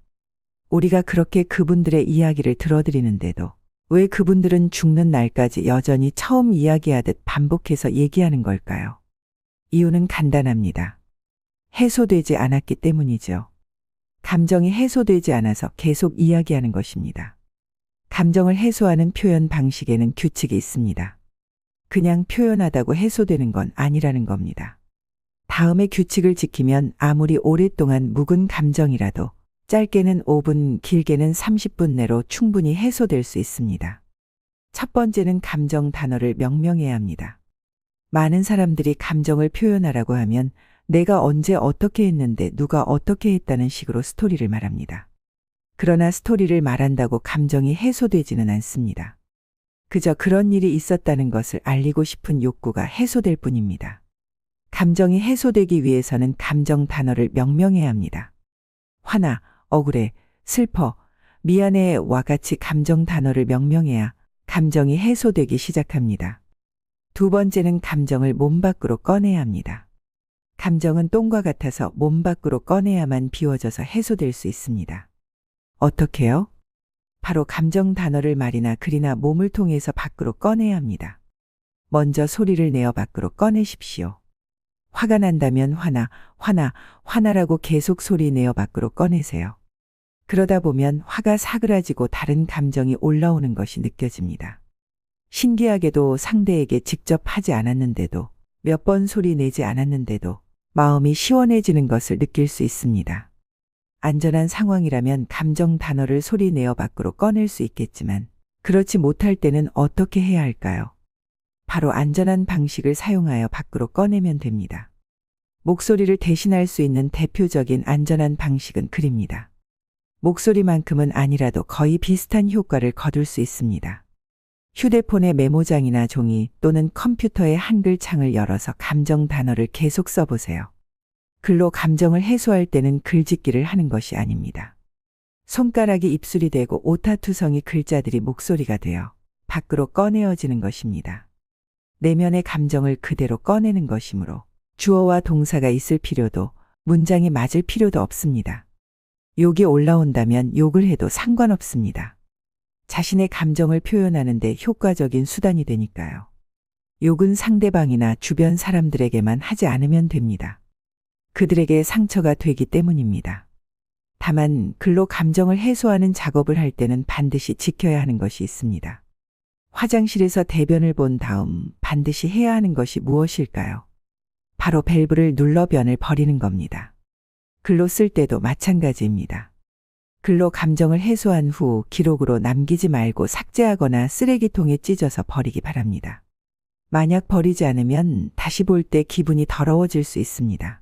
우리가 그렇게 그분들의 이야기를 들어드리는데도 왜 그분들은 죽는 날까지 여전히 처음 이야기하듯 반복해서 얘기하는 걸까요? 이유는 간단합니다. 해소되지 않았기 때문이죠. 감정이 해소되지 않아서 계속 이야기하는 것입니다. 감정을 해소하는 표현 방식에는 규칙이 있습니다. 그냥 표현하다고 해소되는 건 아니라는 겁니다. 다음의 규칙을 지키면 아무리 오랫동안 묵은 감정이라도 짧게는 5분, 길게는 30분 내로 충분히 해소될 수 있습니다. 첫 번째는 감정 단어를 명명해야 합니다. 많은 사람들이 감정을 표현하라고 하면 내가 언제 어떻게 했는데 누가 어떻게 했다는 식으로 스토리를 말합니다. 그러나 스토리를 말한다고 감정이 해소되지는 않습니다. 그저 그런 일이 있었다는 것을 알리고 싶은 욕구가 해소될 뿐입니다. 감정이 해소되기 위해서는 감정 단어를 명명해야 합니다. 화나, 억울해, 슬퍼, 미안해와 같이 감정 단어를 명명해야 감정이 해소되기 시작합니다. 두 번째는 감정을 몸 밖으로 꺼내야 합니다. 감정은 똥과 같아서 몸 밖으로 꺼내야만 비워져서 해소될 수 있습니다. 어떻게요? 바로 감정 단어를 말이나 글이나 몸을 통해서 밖으로 꺼내야 합니다. 먼저 소리를 내어 밖으로 꺼내십시오. 화가 난다면 화나라고 계속 소리 내어 밖으로 꺼내세요. 그러다 보면 화가 사그라지고 다른 감정이 올라오는 것이 느껴집니다. 신기하게도 상대에게 직접 하지 않았는데도 몇 번 소리 내지 않았는데도 마음이 시원해지는 것을 느낄 수 있습니다. 안전한 상황이라면 감정 단어를 소리 내어 밖으로 꺼낼 수 있겠지만 그렇지 못할 때는 어떻게 해야 할까요? 바로 안전한 방식을 사용하여 밖으로 꺼내면 됩니다. 목소리를 대신할 수 있는 대표적인 안전한 방식은 글입니다. 목소리만큼은 아니라도 거의 비슷한 효과를 거둘 수 있습니다. 휴대폰의 메모장이나 종이 또는 컴퓨터의 한글 창을 열어서 감정 단어를 계속 써보세요. 글로 감정을 해소할 때는 글짓기를 하는 것이 아닙니다. 손가락이 입술이 되고 오타투성이 글자들이 목소리가 되어 밖으로 꺼내어지는 것입니다. 내면의 감정을 그대로 꺼내는 것이므로 주어와 동사가 있을 필요도 문장이 맞을 필요도 없습니다. 욕이 올라온다면 욕을 해도 상관없습니다. 자신의 감정을 표현하는데 효과적인 수단이 되니까요. 욕은 상대방이나 주변 사람들에게만 하지 않으면 됩니다. 그들에게 상처가 되기 때문입니다. 다만 글로 감정을 해소하는 작업을 할 때는 반드시 지켜야 하는 것이 있습니다. 화장실에서 대변을 본 다음 반드시 해야 하는 것이 무엇일까요? 바로 밸브를 눌러 변을 버리는 겁니다. 글로 쓸 때도 마찬가지입니다. 글로 감정을 해소한 후 기록으로 남기지 말고 삭제하거나 쓰레기통에 찢어서 버리기 바랍니다. 만약 버리지 않으면 다시 볼 때 기분이 더러워질 수 있습니다.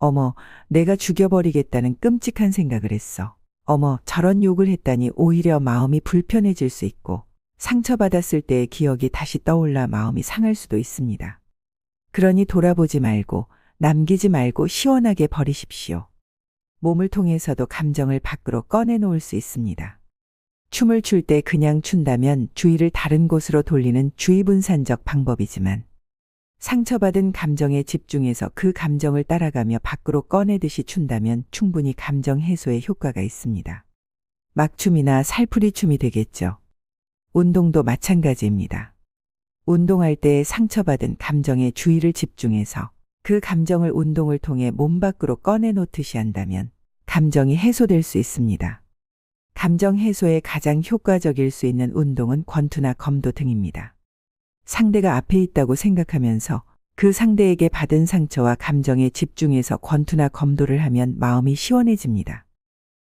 어머, 내가 죽여버리겠다는 끔찍한 생각을 했어. 어머, 저런 욕을 했다니 오히려 마음이 불편해질 수 있고 상처받았을 때의 기억이 다시 떠올라 마음이 상할 수도 있습니다. 그러니 돌아보지 말고 남기지 말고 시원하게 버리십시오. 몸을 통해서도 감정을 밖으로 꺼내놓을 수 있습니다. 춤을 출 때 그냥 춘다면 주의를 다른 곳으로 돌리는 주의분산적 방법이지만 상처받은 감정에 집중해서 그 감정을 따라가며 밖으로 꺼내듯이 춘다면 충분히 감정 해소에 효과가 있습니다. 막춤이나 살풀이춤이 되겠죠. 운동도 마찬가지입니다. 운동할 때 상처받은 감정에 주의를 집중해서 그 감정을 운동을 통해 몸 밖으로 꺼내놓듯이 한다면 감정이 해소될 수 있습니다. 감정 해소에 가장 효과적일 수 있는 운동은 권투나 검도 등입니다. 상대가 앞에 있다고 생각하면서 그 상대에게 받은 상처와 감정에 집중해서 권투나 검도를 하면 마음이 시원해집니다.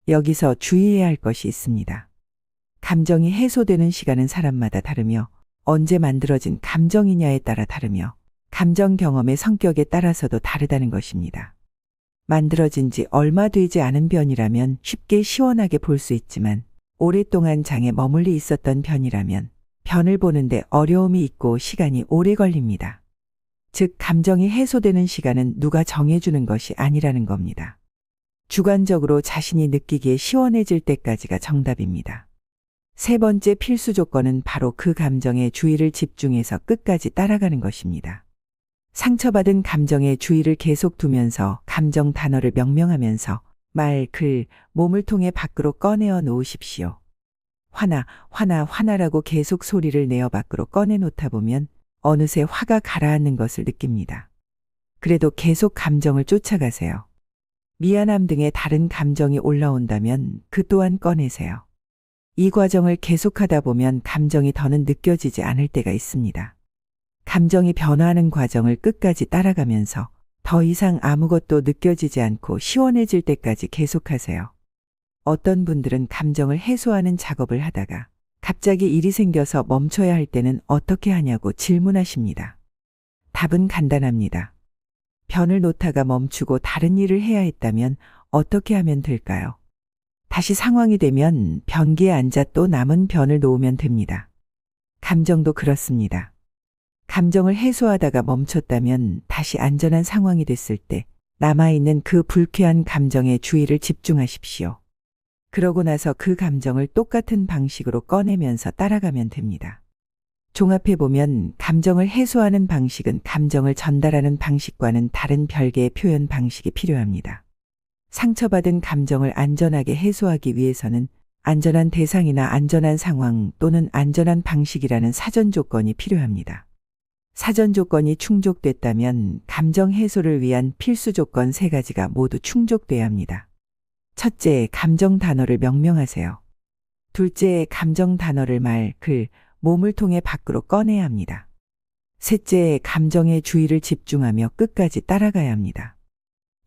여기서 주의해야 할 것이 있습니다. 감정이 해소되는 시간은 사람마다 다르며 언제 만들어진 감정이냐에 따라 다르며 감정 경험의 성격에 따라서도 다르다는 것입니다. 만들어진 지 얼마 되지 않은 변이라면 쉽게 시원하게 볼 수 있지만 오랫동안 장에 머물러 있었던 변이라면 변을 보는데 어려움이 있고 시간이 오래 걸립니다. 즉, 감정이 해소되는 시간은 누가 정해주는 것이 아니라는 겁니다. 주관적으로 자신이 느끼기에 시원해질 때까지가 정답입니다. 세 번째 필수 조건은 바로 그 감정에 주의를 집중해서 끝까지 따라가는 것입니다. 상처받은 감정에 주의를 계속 두면서 감정 단어를 명명하면서 말, 글, 몸을 통해 밖으로 꺼내어 놓으십시오. 화나, 화나, 화나라고 계속 소리를 내어 밖으로 꺼내 놓다 보면 어느새 화가 가라앉는 것을 느낍니다. 그래도 계속 감정을 쫓아가세요. 미안함 등의 다른 감정이 올라온다면 그 또한 꺼내세요. 이 과정을 계속하다 보면 감정이 더는 느껴지지 않을 때가 있습니다. 감정이 변화하는 과정을 끝까지 따라가면서 더 이상 아무것도 느껴지지 않고 시원해질 때까지 계속하세요. 어떤 분들은 감정을 해소하는 작업을 하다가 갑자기 일이 생겨서 멈춰야 할 때는 어떻게 하냐고 질문하십니다. 답은 간단합니다. 변을 놓다가 멈추고 다른 일을 해야 했다면 어떻게 하면 될까요? 다시 상황이 되면 변기에 앉아 또 남은 변을 놓으면 됩니다. 감정도 그렇습니다. 감정을 해소하다가 멈췄다면 다시 안전한 상황이 됐을 때 남아있는 그 불쾌한 감정에 주의를 집중하십시오. 그러고 나서 그 감정을 똑같은 방식으로 꺼내면서 따라가면 됩니다. 종합해보면 감정을 해소하는 방식은 감정을 전달하는 방식과는 다른 별개의 표현 방식이 필요합니다. 상처받은 감정을 안전하게 해소하기 위해서는 안전한 대상이나 안전한 상황 또는 안전한 방식이라는 사전 조건이 필요합니다. 사전 조건이 충족됐다면 감정 해소를 위한 필수 조건 3가지가 모두 충족돼야 합니다. 첫째, 감정 단어를 명명하세요. 둘째, 감정 단어를 말, 글, 몸을 통해 밖으로 꺼내야 합니다. 셋째, 감정에 주의를 집중하며 끝까지 따라가야 합니다.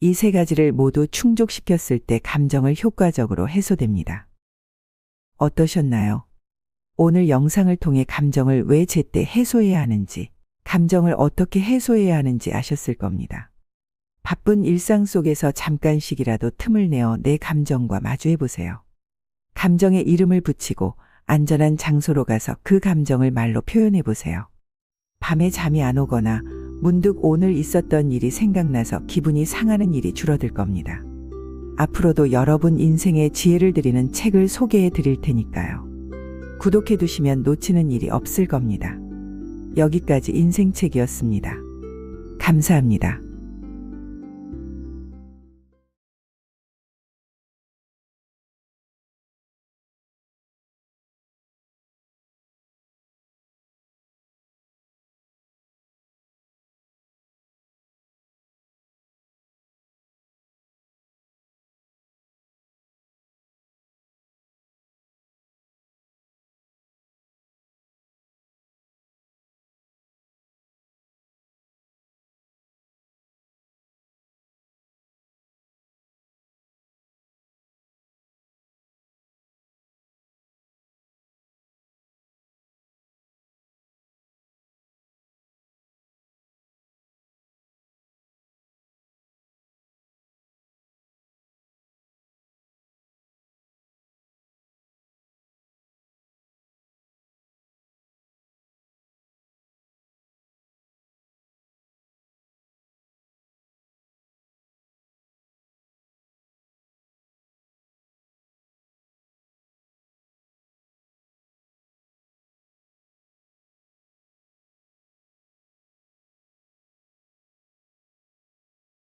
이 3가지를 모두 충족시켰을 때 감정을 효과적으로 해소됩니다. 어떠셨나요? 오늘 영상을 통해 감정을 왜 제때 해소해야 하는지, 감정을 어떻게 해소해야 하는지 아셨을 겁니다. 바쁜 일상 속에서 잠깐씩이라도 틈을 내어 내 감정과 마주해보세요. 감정에 이름을 붙이고 안전한 장소로 가서 그 감정을 말로 표현해보세요. 밤에 잠이 안 오거나 문득 오늘 있었던 일이 생각나서 기분이 상하는 일이 줄어들 겁니다. 앞으로도 여러분 인생에 지혜를 드리는 책을 소개해 드릴 테니까요. 구독해 두시면 놓치는 일이 없을 겁니다. 여기까지 인생책이었습니다. 감사합니다.